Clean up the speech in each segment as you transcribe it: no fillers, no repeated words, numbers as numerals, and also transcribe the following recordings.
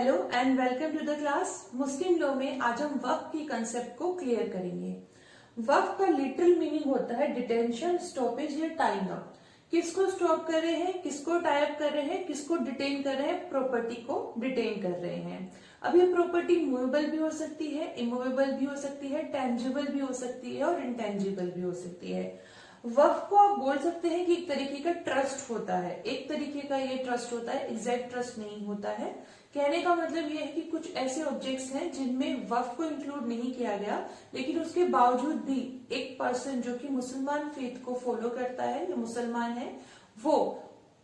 Hello and welcome to the class. Muslim law में आज हम वक्फ की कंसेप्ट को क्लियर करेंगे। वक्फ का लिटरल मीनिंग होता है डिटेंशन, स्टॉपेज या टाइंग अप। किसको स्टॉप कर रहे हैं, किसको टाई अप कर रहे हैं, किसको डिटेन कर रहे हैं, प्रॉपर्टी को डिटेन कर रहे हैं। अब ये प्रॉपर्टी मूवेबल भी हो सकती है, इमूवेबल भी हो सकती है, टेंजिबल भी हो सकती है और इनटेंजिबल भी हो सकती है। वक्फ को आप बोल सकते हैं कि एक तरीके का ट्रस्ट होता है, एक तरीके का ये ट्रस्ट होता है, एग्जैक्ट ट्रस्ट नहीं होता है। कहने का मतलब ये है कि कुछ ऐसे ऑब्जेक्ट्स हैं जिनमें वक्फ को इंक्लूड नहीं किया गया, लेकिन उसके बावजूद भी एक पर्सन जो कि मुसलमान फेथ को फॉलो करता है या मुसलमान है, वो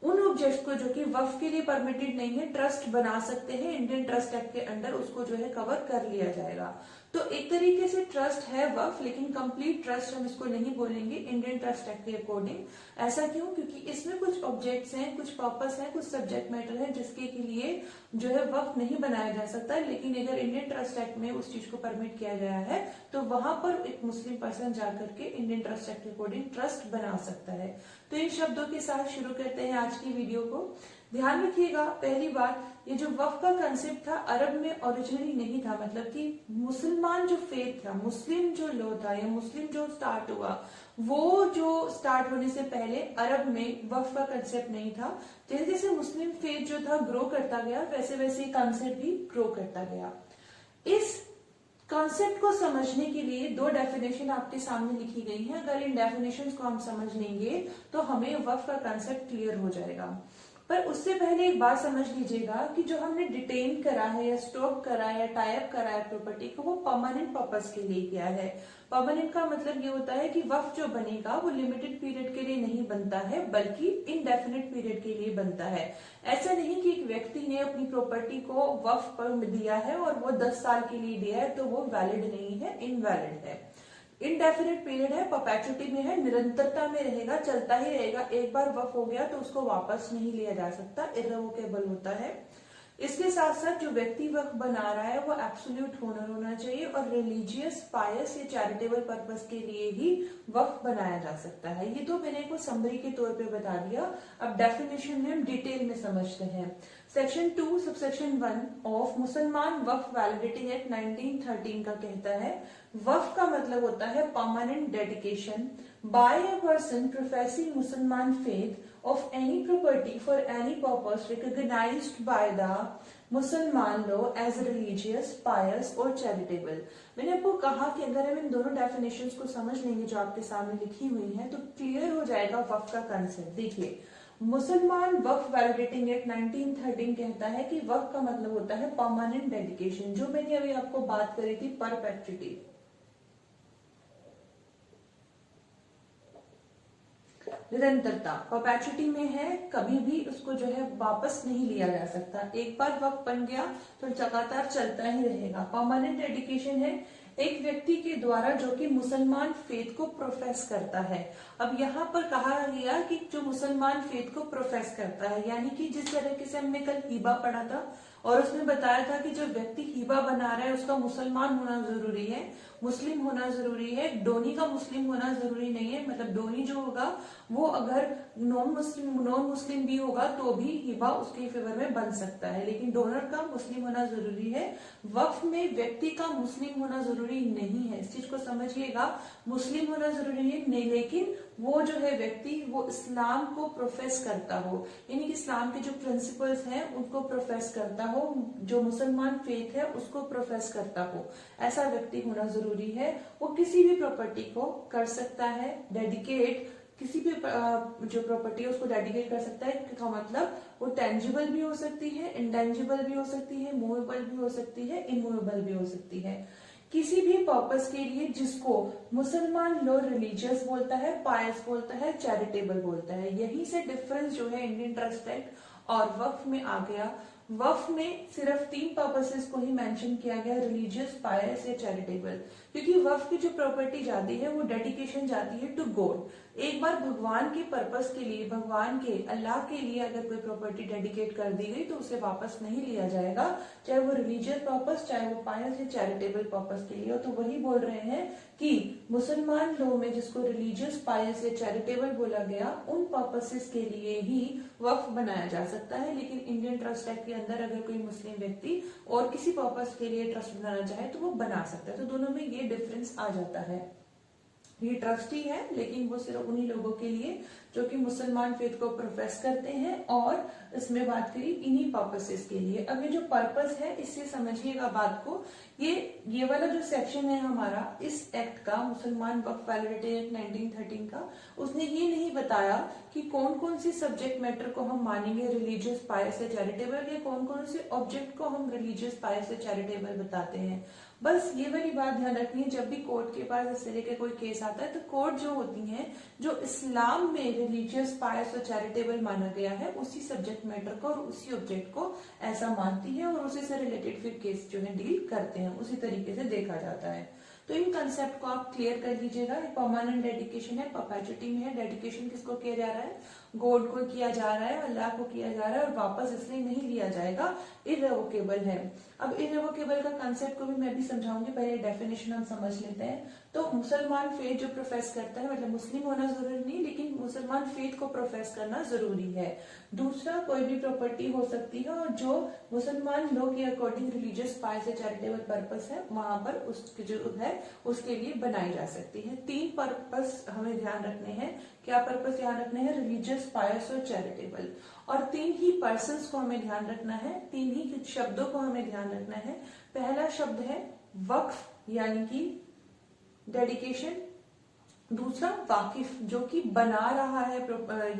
उन ऑब्जेक्ट्स को जो कि वक्फ के लिए परमिटेड नहीं है ट्रस्ट बना सकते हैं। इंडियन ट्रस्ट एक्ट के अंडर उसको जो है कवर कर लिया जाएगा। तो एक तरीके से ट्रस्ट है वक्फ, लेकिन कंप्लीट ट्रस्ट हम इसको नहीं बोलेंगे इंडियन ट्रस्ट एक्ट के अकॉर्डिंग। ऐसा क्यों? क्योंकि इसमें कुछ ऑब्जेक्ट्स हैं, कुछ पर्पस है, कुछ सब्जेक्ट मैटर है जिसके के लिए जो है वक्फ नहीं बनाया जा सकता। लेकिन अगर इंडियन ट्रस्ट एक्ट में उस चीज को परमिट किया गया है तो वहां पर एक मुस्लिम पर्सन जाकर के इंडियन ट्रस्ट एक्ट के अकॉर्डिंग ट्रस्ट बना सकता है। तो इन शब्दों के साथ शुरू करते हैं आज की वीडियो को। ध्यान रखिएगा, पहली बात, ये जो वक्फ का कंसेप्ट था अरब में ओरिजिनली नहीं था। मतलब कि मुसलमान जो फेथ था, मुस्लिम जो लॉ था या मुस्लिम जो स्टार्ट हुआ, वो जो स्टार्ट होने से पहले अरब में वक्फ का कंसेप्ट नहीं था। जैसे जैसे मुस्लिम फेथ जो था ग्रो करता गया, वैसे वैसे कंसेप्ट भी ग्रो करता गया। इस कॉन्सेप्ट को समझने के लिए दो डेफिनेशन आपके सामने लिखी गई हैं। अगर इन डेफिनेशंस को हम समझ लेंगे तो हमें वक्फ का कॉन्सेप्ट क्लियर हो जाएगा। पर उससे पहले एक बात समझ लीजिएगा कि जो हमने डिटेन करा है या स्टॉप करा है या टाई अप करा है प्रॉपर्टी को, वो परमानेंट पर्पस के लिए किया है। परमानेंट का मतलब ये होता है कि वक्फ जो बनेगा वो लिमिटेड पीरियड के लिए नहीं बनता है, बल्कि इनडेफिनेट पीरियड के लिए बनता है। ऐसा नहीं कि एक व्यक्ति ने अपनी प्रॉपर्टी को वक्फ पर दिया है और वो 10 साल के लिए दिया है तो वो वैलिड नहीं है, इनवैलिड है। इनडेफिनेट पीरियड है, परपेचुटी में है, निरंतरता में रहेगा, चलता ही रहेगा। एक बार वक्फ हो गया तो उसको वापस नहीं लिया जा सकता, इररिवोकेबल होता है। इसके साथ साथ जो व्यक्ति वक्फ बना रहा है वो एब्सोल्यूट ओनर होना चाहिए और रिलीजियस, पायस या चैरिटेबल पर्पस के लिए ही वक्फ बनाया जा सकता है। ये तो मैंने को समरी के तौर पे बता दिया। अब डेफिनेशन में हम डिटेल में समझते हैं। सेक्शन 2 सबसेक्शन 1 ऑफ मुसलमान वक्फ वैलिडेटिंग एक्ट 1913 का कहता है, वक्फ का मतलब होता है permanent dedication by a person professing Mussalman faith of any property for any purpose recognized by the मुसलमान लॉ as religious, pious और charitable। मैंने आपको कहा कि अगर हम इन दोनों डेफिनेशंस को समझ लेंगे जो आपके सामने लिखी हुई हैं तो क्लियर हो जाएगा वक्फ का कंसेप्ट। देखिए, मुसलमान वक्फ वैलिडेटिंग एक्ट 1913 कहता है कि वक्फ का मतलब होता है परमानेंट डेडिकेशन, जो मैंने अभी आपको बात करी थी परपेचुटी, निरंतरता। परपेचुटी में है, कभी भी उसको जो है वापस नहीं लिया जा सकता। एक बार वक्त बन गया तो लगातार चलता ही रहेगा। परमानेंट डेडिकेशन है एक व्यक्ति के द्वारा जो कि मुसलमान फेथ को प्रोफेस करता है। अब यहाँ पर कहा गया कि जो मुसलमान फेथ को प्रोफेस करता है, यानी कि जिस तरीके से हमने कल हिबा पढ़ा था और उसमें बताया था कि जो व्यक्ति हिबा बना रहा है उसका मुसलमान होना जरूरी है, मुस्लिम होना जरूरी है, डोनी का मुस्लिम होना जरूरी नहीं है। मतलब डोनी जो होगा वो अगर नॉन मुस्लिम भी होगा तो भी हिबा उसके फेवर में बन सकता है, लेकिन डोनर का मुस्लिम होना जरूरी है। वक्फ में व्यक्ति का मुस्लिम होना जरूरी नहीं है, इस चीज को समझिएगा। मुस्लिम होना जरूरी है नहीं, लेकिन वो जो है व्यक्ति वो इस्लाम को प्रोफेस करता हो, यानी कि इस्लाम के जो प्रिंसिपल्स हैं उनको प्रोफेस करता हो, जो मुसलमान फेथ है उसको प्रोफेस करता हो, ऐसा व्यक्ति होना जरूरी है। वो किसी भी प्रॉपर्टी को कर सकता है डेडिकेट, किसी भी जो प्रॉपर्टी है उसको डेडिकेट कर सकता है। का मतलब वो टेंजिबल भी हो सकती है, इंटेंजिबल भी हो सकती है, मूवेबल भी हो सकती है, इमूवेबल भी हो सकती है, किसी भी पर्पस के लिए, जिसको मुसलमान लॉ रिलीजियस बोलता है, पायस बोलता है, चैरिटेबल बोलता है। यही से डिफरेंस जो है इंडियन ट्रस्ट एक्ट और वक्फ में आ गया। वक्फ में सिर्फ 3 पर्पसेस को ही मेंशन किया गया, रिलीजियस, पायस या चैरिटेबल, क्योंकि वक्फ की जो प्रॉपर्टी जाती है वो डेडिकेशन जाती है टू गॉड। एक बार भगवान के पर्पस के लिए, भगवान के, अल्लाह के लिए अगर कोई प्रॉपर्टी डेडिकेट कर दी गई तो उसे वापस नहीं लिया जाएगा, चाहे वो रिलीजियस पर्पस, चाहे वो पायस या चैरिटेबल पर्पस के लिए हो। तो वही बोल रहे हैं कि मुसलमान लॉ में जिसको रिलीजियस, पायस या चैरिटेबल बोला गया, उन पर्पसेस के लिए ही वक्फ बनाया जा सकता है। लेकिन इंडियन ट्रस्ट एक्ट के अंदर अगर कोई मुस्लिम व्यक्ति और किसी पर्पस के लिए ट्रस्ट बनाना चाहे तो वो बना सकता है। तो दोनों में ये डिफरेंस आ जाता है। ये ट्रस्ट ही है, लेकिन वो सिर्फ उन्हीं लोगों के लिए जो कि मुसलमान फेथ को प्रोफेस करते हैं, और इसमें बात करी इन्हीं पर्पसेस के लिए। अब ये जो पर्पस है, इससे समझिएगा बात को, ये वाला जो सेक्शन है हमारा इस एक्ट का, मुसलमान वक्फ वैलिडिटी एक्ट 1913 का, उसने ये नहीं बताया कि कौन कौन सी सब्जेक्ट मैटर को हम मानेंगे रिलीजियस, पायस या चैरिटेबल, या कौन कौन से ऑब्जेक्ट को हम रिलीजियस, पायस या चैरिटेबल बताते हैं। बस ये वाली बात ध्यान रखनी है, जब भी कोर्ट के पास इस तरह के कोई केस आता है तो कोर्ट जो होती है, जो इस्लाम में रिलीजियस, पायस और चैरिटेबल माना गया है, उसी सब्जेक्ट मैटर को और उसी ऑब्जेक्ट को ऐसा मानती है और उसी से रिलेटेड फिर केस जो है डील करते हैं, उसी तरीके से देखा जाता है। तो इन कंसेप्ट को आप क्लियर कर लीजिएगा। परमानेंट डेडिकेशन है, परपेचुटी में है। डेडिकेशन किसको किया जा रहा है? गॉड को किया जा रहा है, अल्लाह को किया जा रहा है, और वापस इसलिए नहीं लिया जाएगा, इररेवोकेबल है। अब इररेवोकेबल का कंसेप्ट को भी मैं भी समझाऊंगी, पहले डेफिनेशन हम समझ लेते हैं। तो मुसलमान फेथ जो प्रोफेस करता है, मतलब मुस्लिम होना जरूरी नहीं, लेकिन मुसलमान फेथ को प्रोफेस करना जरूरी है। दूसरा, कोई भी प्रॉपर्टी हो सकती है और जो मुसलमान लोग के अकॉर्डिंग रिलीजियस, पायस या चैरिटेबल पर्पस है, वहां पर उसके जो है उसके लिए बनाई जा सकती है। 3 पर्पस हमें ध्यान रखने हैं। क्या पर्पस ध्यान रखने हैं? रिलीजियस, पायस और चैरिटेबल। और 3 ही पर्सन्स को हमें ध्यान रखना है, 3 ही शब्दों को हमें ध्यान रखना है। पहला शब्द है वक्फ, यानी कि डेडिकेशन। दूसरा, वाकिफ, जो कि बना रहा है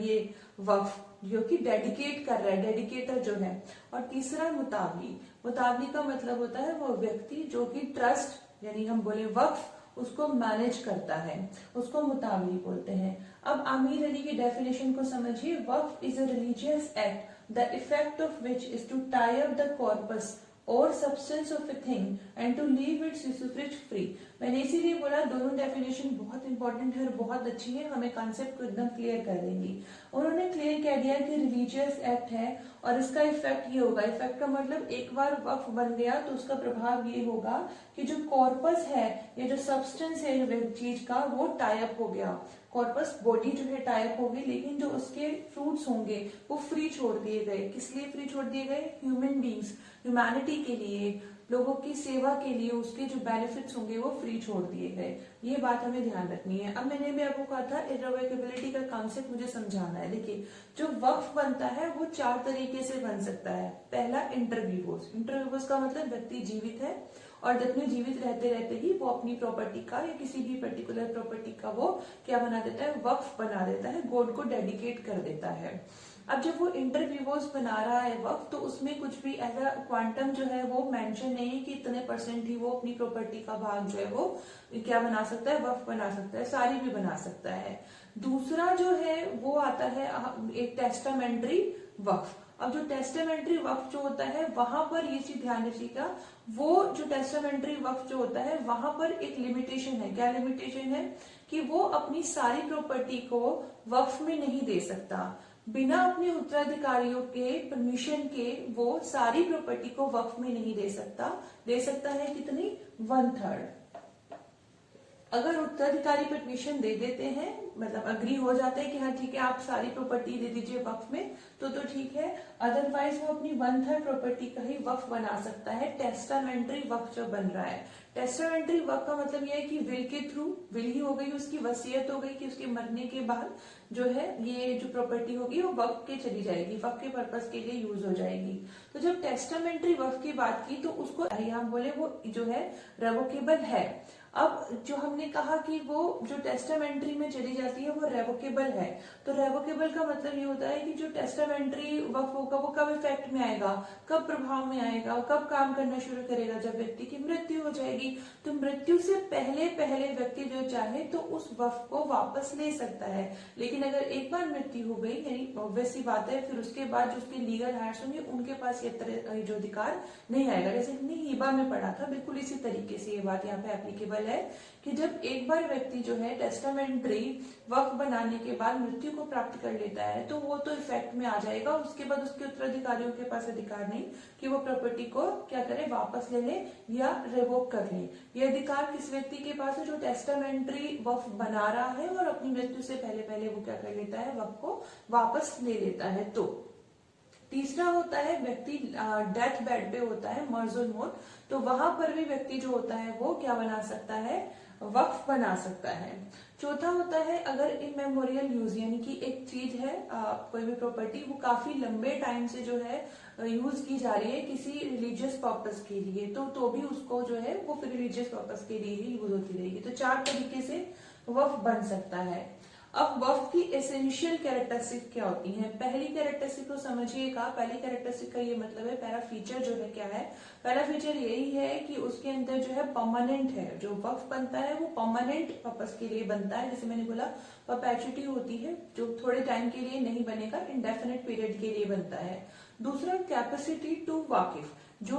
ये वक्फ, जो कि डेडिकेट कर रहा है, डेडिकेटर जो है। और तीसरा, मुतावली। मुतावली का मतलब होता है वो व्यक्ति जो कि ट्रस्ट, यानी हम बोले वक्फ, उसको मैनेज करता है, उसको मुतावली बोलते हैं। अब आमिर अली की डेफिनेशन को समझिए। Waqf is a religious act the effect of which is to tie up the corpus or substance of a thing and to leave its usufruct free. मैंने इसीलिए बोला दोनों डेफिनेशन बहुत इंपॉर्टेंट है और बहुत अच्छी है, हमें कॉन्सेप्ट को एकदम क्लियर कर देंगी। उन्होंने क्लियर कह दिया कि रिलीजियस एक्ट है और इसका इफेक्ट ये होगा। इफेक्ट का मतलब एक बार वक्फ बन गया तो उसका प्रभाव ये होगा कि जो कॉर्पस है या जो सब्सटेंस है चीज का, वो टाई अप हो गया। कॉर्पस बॉडी जो है टाई अप होगी, लेकिन जो उसके फ्रूट्स होंगे वो फ्री छोड़ दिए गए। किस लिए फ्री छोड़ दिए गए? ह्यूमन बींग्स, ह्यूमैनिटी के लिए, लोगों की सेवा के लिए, उसके जो बेनिफिट्स होंगे वो फ्री छोड़ दिए गए। ये बात हमें ध्यान रखनी है। अब मैंने भी आपको कहा था इररिवोकेबिलिटी का कॉन्सेप्ट मुझे समझाना है। देखिए, जो वक्फ बनता है वो 4 तरीके से बन सकता है। पहला, इंटरवीवोस। इंटरवीवोस का मतलब व्यक्ति जीवित है और अपने जीवित रहते रहते ही वो अपनी प्रॉपर्टी का या किसी भी पर्टिकुलर प्रॉपर्टी का वो क्या बना देता है? वक्फ बना देता है, गॉड को डेडिकेट कर देता है। अब जब वो इंटरव्यूवर्स बना रहा है वक्त, तो उसमें कुछ भी ऐसा क्वांटम जो है वो मेंशन नहीं है कि इतने % ही वो अपनी प्रॉपर्टी का भाग जो है वो क्या बना सकता है? वक्फ बना सकता है, सारी भी बना सकता है। दूसरा जो है वो आता है एक टेस्टामेंट्री वक्फ। अब जो टेस्टामेंट्री वक्फ जो होता है, वहां पर ये चीज ध्यान रखिएगा, वो जो टेस्टामेंट्री वक्फ जो होता है वहां पर एक लिमिटेशन है। क्या लिमिटेशन है? कि वो अपनी सारी प्रॉपर्टी को वक्फ में नहीं दे सकता। बिना अपने उत्तराधिकारियों के परमिशन के वो सारी प्रॉपर्टी को वक्फ में नहीं दे सकता। दे सकता है कितनी? 1/3। अगर उत्तराधिकारी परमिशन दे देते हैं, मतलब अग्री हो जाते हैं कि हाँ ठीक है आप सारी प्रॉपर्टी दे दीजिए वक्फ में, तो ठीक है। अदरवाइज वो अपनी 1/3 प्रॉपर्टी का ही वक्फ बना सकता है। टेस्टामेंट्री वक्फ जो बन रहा है, टेस्टामेंट्री वक्फ का मतलब यह है कि विल के थ्रू, विल ही हो गई, उसकी वसीयत हो गई कि उसके मरने के बाद जो है ये जो प्रॉपर्टी होगी वो वक्फ के चली जाएगी, वक्फ के पर्पस के लिए यूज हो जाएगी। तो जब टेस्टामेंट्री वक्फ की बात की तो उसको हम बोले वो जो है रेवोकेबल है। अब जो हमने कहा कि वो जो टेस्टामेंट्री में चली जाती है वो रेवोकेबल है, तो रेवोकेबल का मतलब ये होता है कि जो टेस्टामेंट्री वक्फ होगा वो कब इफेक्ट में आएगा, कब प्रभाव में आएगा, कब काम करना शुरू करेगा? जब व्यक्ति की मृत्यु हो जाएगी। तो मृत्यु से पहले पहले व्यक्ति जो चाहे तो उस वक्फ को वापस ले सकता है। लेकिन अगर एक बार मृत्यु हो गई, यानी ऑब्वियस सी बात है, फिर उसके बाद जो उसके लीगल हायर्स होंगे उनके पास ये तरह जो अधिकार नहीं आएगा। जैसे हमने हिबा में पढ़ा था, बिल्कुल इसी तरीके से ये बात यहाँ पे एप्लीकेबल है कि जब एक बार व्यक्ति जो है टेस्टामेंट्री वक्फ बनाने के बाद मृत्यु को प्राप्त कर लेता है तो वो तो इफेक्ट में आ जाएगा। उसके बाद उसके उत्तराधिकारियों के पास अधिकार नहीं कि वो प्रॉपर्टी को क्या करे, वापस ले ले या रिवोक कर ले। ये अधिकार किस व्यक्ति के पास है? जो टेस्टामेंट्री वक्फ बना रहा है और अपनी मृत्यु से पहले पहले वो क्या कर लेता है? वक्फ को वापस ले लेता है। तो तीसरा होता है व्यक्ति डेथ बेड पे होता है, मर्जुल मौत, तो वहां पर भी व्यक्ति जो होता है वो क्या बना सकता है, वक्फ बना सकता है। चौथा होता है अगर इमेमोरियल यूज, यानी कि एक चीज है कोई भी प्रॉपर्टी वो काफी लंबे टाइम से जो है यूज की जा रही है किसी रिलीजियस पर्पस के लिए, तो भी उसको जो है वो फिर रिलीजियस पर्पस के लिए ही यूज होती रहेगी। तो 4 तरीके से वक्फ बन सकता है। अब वक्फ की एसेंशियल कैरेक्टरिस्टिक क्या होती हैं? पहली कैरेक्टरिस्टिक को समझिएगा। पहली कैरेक्टरिस्टिक का ये मतलब है, पहला फीचर जो है क्या है, पहला फीचर यही है कि उसके अंदर जो है परमानेंट है, जो वक्फ बनता है वो परमानेंट पर्पस के लिए बनता है। जैसे मैंने बोला परपेचुइटी होती है, जो थोड़े टाइम के लिए नहीं बनेगा, इंडेफिनिट पीरियड के लिए बनता है। दूसरा कैपेसिटी टू वाकिफ, जो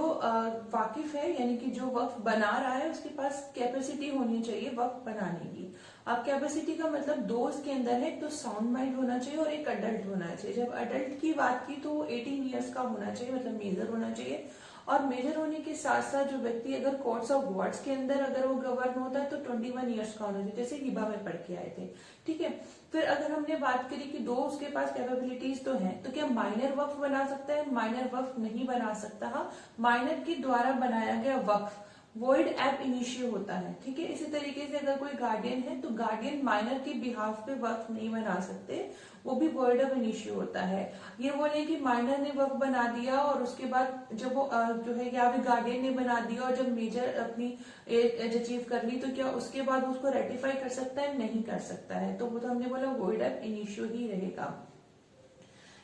वाकिफ है यानी कि जो वक्फ बना रहा है उसके पास कैपेसिटी होनी चाहिए वक्फ बनाने की। अब कैपेसिटी का मतलब दो उसके अंदर है, एक तो साउंड माइंड होना चाहिए और एक अडल्ट होना चाहिए। जब अडल्ट की बात की तो 18 ईयर्स का होना चाहिए, मतलब मेजर होना चाहिए। और मेजर होने के साथ साथ जो व्यक्ति अगर कोर्ट्स ऑफ वर्ड्स के अंदर अगर वो गवर्न होता है तो 21 ईयर्स का होना चाहिए, जैसे हिबा में पढ़ के आए थे। ठीक है, फिर अगर हमने बात करी कि दो उसके पास कैपेबिलिटीज तो हैं, तो क्या माइनर वक्फ बना सकता है? माइनर वक्फ नहीं बना सकता। माइनर के द्वारा बनाया गया वक्फ वॉइड एब इनिशियो होता है। ठीक है, इसी तरीके से अगर कोई गार्डियन है तो गार्डियन माइनर के बिहाफ पे वक्फ नहीं बना सकते, वो भी वॉइड एब इनिशियो होता है। ये बोले कि माइनर ने वक्फ बना दिया और उसके बाद जब वो जो है या फिर गार्डियन ने बना दिया और जब मेजर अपनी एज अचीव कर ली तो क्या उसके बाद उसको रेटिफाई कर सकता है? नहीं कर सकता है। तो वो तो हमने बोला वॉइड एब इनिशियो ही रहेगा।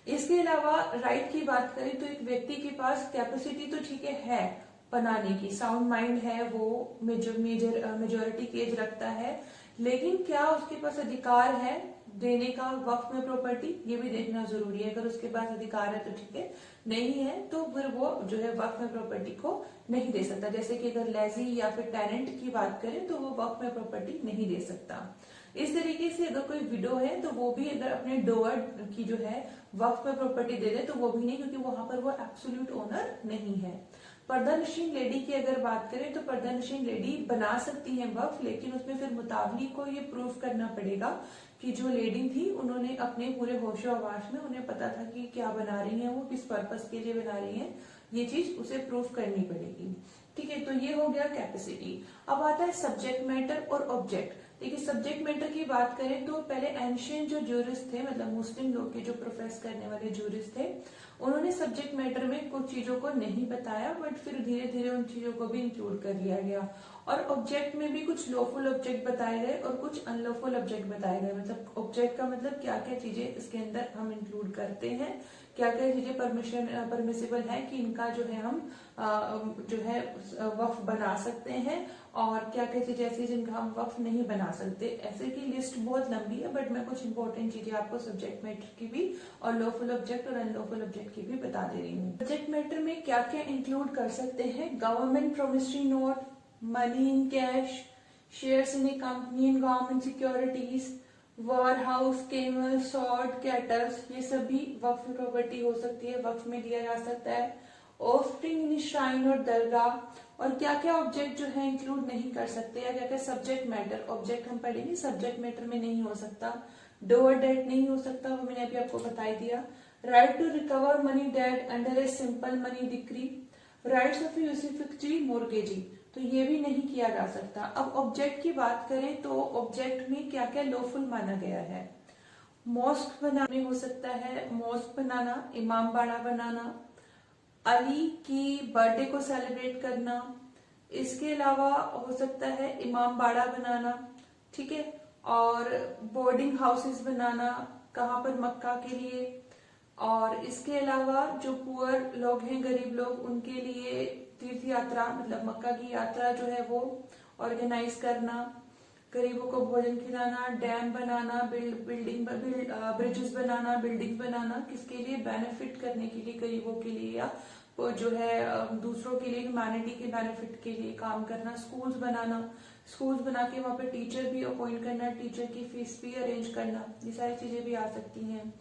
इसके अलावा राइट की बात करें तो एक व्यक्ति के पास कैपेसिटी तो ठीक है बनाने की, साउंड माइंड है, वो मेजोरिटी की एज रखता है, लेकिन क्या उसके पास अधिकार है देने का वक्फ में प्रॉपर्टी? ये भी देखना जरूरी है। अगर उसके पास अधिकार है तो ठीक है, नहीं है तो फिर वो जो है वक्फ में प्रॉपर्टी को नहीं दे सकता। जैसे कि अगर लेजी या फिर टेनेंट की बात करें तो वो वक्फ में प्रॉपर्टी नहीं दे सकता। इस तरीके से अगर कोई विडो है तो वो भी अगर अपने डोअर की जो है वक्फ में प्रॉपर्टी दे दे तो वो भी नहीं, क्योंकि वहां पर वो एब्सोल्यूट ओनर नहीं है। पर्दानशीन लेडी की अगर बात करें तो पर्दानशीन लेडी बना सकती है वक्फ, लेकिन उसमें फिर मुतावली को ये प्रूफ करना पड़ेगा कि जो लेडी थी उन्होंने अपने पूरे होशो हवास में उन्हें पता था कि क्या बना रही है, वो किस पर्पस के लिए बना रही है, ये चीज उसे प्रूफ करनी पड़ेगी। ठीक है, तो ये हो गया कैपेसिटी। अब आता है सब्जेक्ट मैटर और ऑब्जेक्ट। देखिए सब्जेक्ट मैटर की बात करें तो पहले एंशियंट जो ज्यूरिस्ट थे, मतलब मुस्लिम लोग के जो प्रोफेस करने वाले ज्यूरिस्ट थे, उन्होंने सब्जेक्ट मैटर में कुछ चीजों को नहीं बताया, बट फिर धीरे धीरे उन चीजों को भी इंक्लूड कर लिया गया। और ऑब्जेक्ट में भी कुछ लॉफुल ऑब्जेक्ट बताए गए और कुछ अनलॉफुल ऑब्जेक्ट बताए गए। मतलब ऑब्जेक्ट का मतलब क्या क्या चीजें इसके अंदर हम इंक्लूड करते हैं, क्या क्या चीजें परमिसिबल है कि इनका जो है हम जो है वक्फ बना सकते हैं, और क्या क्या चीजें ऐसी जिनका हम वक्फ नहीं बना सकते। ऐसे की लिस्ट बहुत लंबी है, बट मैं कुछ इंपॉर्टेंट चीजें आपको सब्जेक्ट मैटर की भी और लॉफुल ऑब्जेक्ट और अनलॉफुल ऑब्जेक्ट की भी बता दे रही हूँ। सब्जेक्ट मैटर में क्या क्या इंक्लूड कर सकते हैं? Government promissory note, money in cash, shares in A company in government securities, war house, camel, sword, kettles, ये सभी वक्फ प्रॉपर्टी हो सकती है, वक्फ में दिया जा सकता है। ऑफस्प्रिंग इन श्राइन और दरगाह। और क्या क्या ऑब्जेक्ट जो है इंक्लूड नहीं कर सकते, या क्या क्या सब्जेक्ट मैटर, ऑब्जेक्ट हम पढ़ेंगे सब्जेक्ट मैटर में नहीं हो सकता। डोअर डेट नहीं हो सकता, वो मैंने अभी आपको बता ही दिया। Right to recover money debt under a simple money decree, rights of usufructuary mortgagee, तो ये भी नहीं किया जा सकता। अब ऑब्जेक्ट की बात करें तो ऑब्जेक्ट में क्या क्या लॉफुल माना गया है? मॉस्क बनाने हो सकता है, मॉस्क बनाना, इमाम बाड़ा बनाना, अली की बर्थडे को सेलिब्रेट करना, इसके अलावा हो सकता है इमाम बाड़ा बनाना, ठीक है, और बोर्डिंग हाउसेस बनाना, कहाँ पर? मक्का के लिए। और इसके अलावा जो पुअर लोग हैं, गरीब लोग, उनके लिए तीर्थ यात्रा, मतलब मक्का की यात्रा जो है वो ऑर्गेनाइज करना, गरीबों को भोजन खिलाना, डैम बनाना, ब्रिजेस बनाना, बिल्डिंग बनाना, किसके लिए? बेनिफिट करने के लिए, गरीबों के लिए, या जो है दूसरों के लिए, ह्यूमैनिटी के बेनिफिट के लिए काम करना। स्कूल्स बनाना, स्कूल्स बना के वहां पे टीचर भी अपॉइंट करना, टीचर की फीस भी अरेंज करना, ये सारी चीजें भी आ सकती हैं।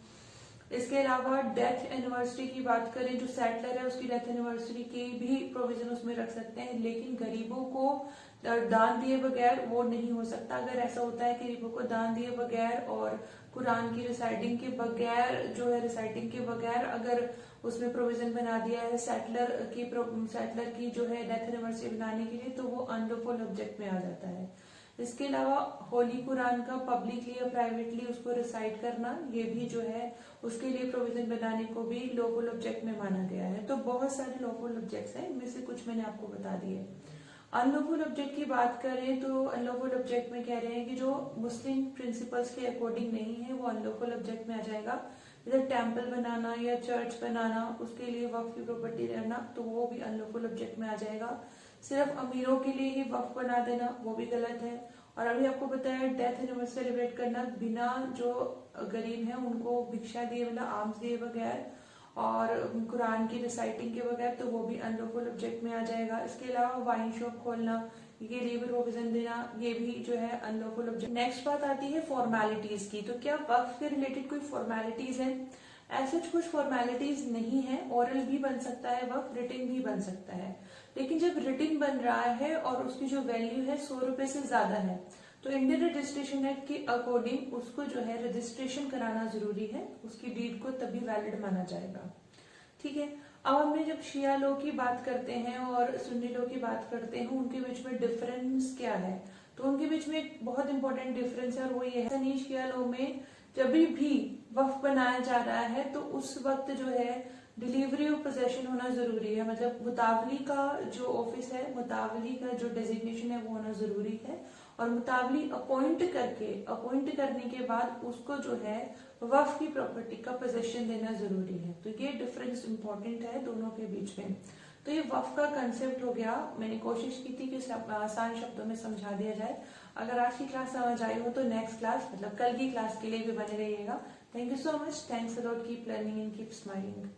इसके अलावा डेथ एनिवर्सरी की बात करें, जो सेटलर है उसकी डेथ एनिवर्सरी की भी प्रोविजन उसमें रख सकते हैं, लेकिन गरीबों को दान दिए बगैर वो नहीं हो सकता। अगर ऐसा होता है कि गरीबों को दान दिए बगैर और कुरान की रिसाइटिंग के बगैर जो है रिसाइटिंग के बगैर अगर उसमें प्रोविजन बना दिया है सेटलर की जो है डेथ एनिवर्सरी बनाने के लिए, तो वो अनलॉफुल ऑब्जेक्ट में आ जाता है। इसके अलावा होली कुरान का पब्लिकली या प्राइवेटली उसको रिसाइट करना, ये भी जो है उसके लिए प्रोविजन बनाने को भी लॉफुल ऑब्जेक्ट में माना गया है। तो बहुत सारे लॉफुल ऑब्जेक्ट्स हैं, इनमें से कुछ मैंने आपको बता दिए। अनलॉफुल ऑब्जेक्ट की बात करें तो अनलॉफुल ऑब्जेक्ट में कह रहे हैं कि जो मुस्लिम प्रिंसिपल्स के अकॉर्डिंग नहीं है वो अनलॉफुल ऑब्जेक्ट में आ जाएगा। जैसे टेम्पल बनाना या चर्च बनाना, उसके लिए वक्फ की प्रॉपर्टी रहना, तो वो भी अनलॉफुल ऑब्जेक्ट में आ जाएगा। सिर्फ अमीरों के लिए ही वक्फ बना देना, वो भी गलत है। और अभी आपको बताया डेथ एनिवर्सरी सेलिब्रेट करना बिना जो गरीब है उनको भिक्षा दिए, मतलब आर्म्स दिए बगैर और कुरान की रिसाइटिंग के बगैर, तो वो भी अनलॉफुल ऑब्जेक्ट में आ जाएगा। इसके अलावा वाइन शॉप खोलना, ये लिए भी प्रोविजन देना, ये भी जो है अनलॉफुल ऑब्जेक्ट। नेक्स्ट बात आती है फॉर्मेलिटीज की। तो क्या वक्फ के रिलेटेड कोई फॉर्मेलिटीज है? ऐसे कुछ फॉर्मेलिटीज नहीं है। ओरल भी बन सकता है वक्फ, रिटिन भी बन सकता है। लेकिन जब रिटिन बन रहा है और उसकी जो वैल्यू है 100 रुपए से ज्यादा है, तो इंडियन रजिस्ट्रेशन एक्ट के अकॉर्डिंग उसको जो है रजिस्ट्रेशन कराना जरूरी है, उसकी डीड को तभी वैलिड माना जाएगा। ठीक है। अब हमने जब शिया लॉ की बात करते हैं और सुन्नी लॉ की बात करते हैं, उनके बीच में डिफरेंस क्या है? तो उनके बीच में एक बहुत इंपॉर्टेंट डिफरेंस है और वो ये है, सनी शिया लॉ में जब भी वक्फ बनाया जा रहा है तो उस वक्त जो है डिलीवरी ऑफ पोजेशन होना जरूरी है। मतलब मुतावली का जो ऑफिस है, मुतावली का जो डेजिग्नेशन है वो होना जरूरी है, और मुतावली अपॉइंट करने के बाद उसको जो है वक्फ की प्रॉपर्टी का पोजेशन देना जरूरी है। तो ये डिफरेंस इंपॉर्टेंट है दोनों के बीच में। तो ये वक्फ का कंसेप्ट हो गया। मैंने कोशिश की थी कि आसान शब्दों में समझा दिया जाए। अगर आज की क्लास समझ आई हो तो नेक्स्ट क्लास मतलब कल की क्लास के लिए भी बने रहिएगा। Thank you so much. Thanks a lot. Keep learning and keep smiling.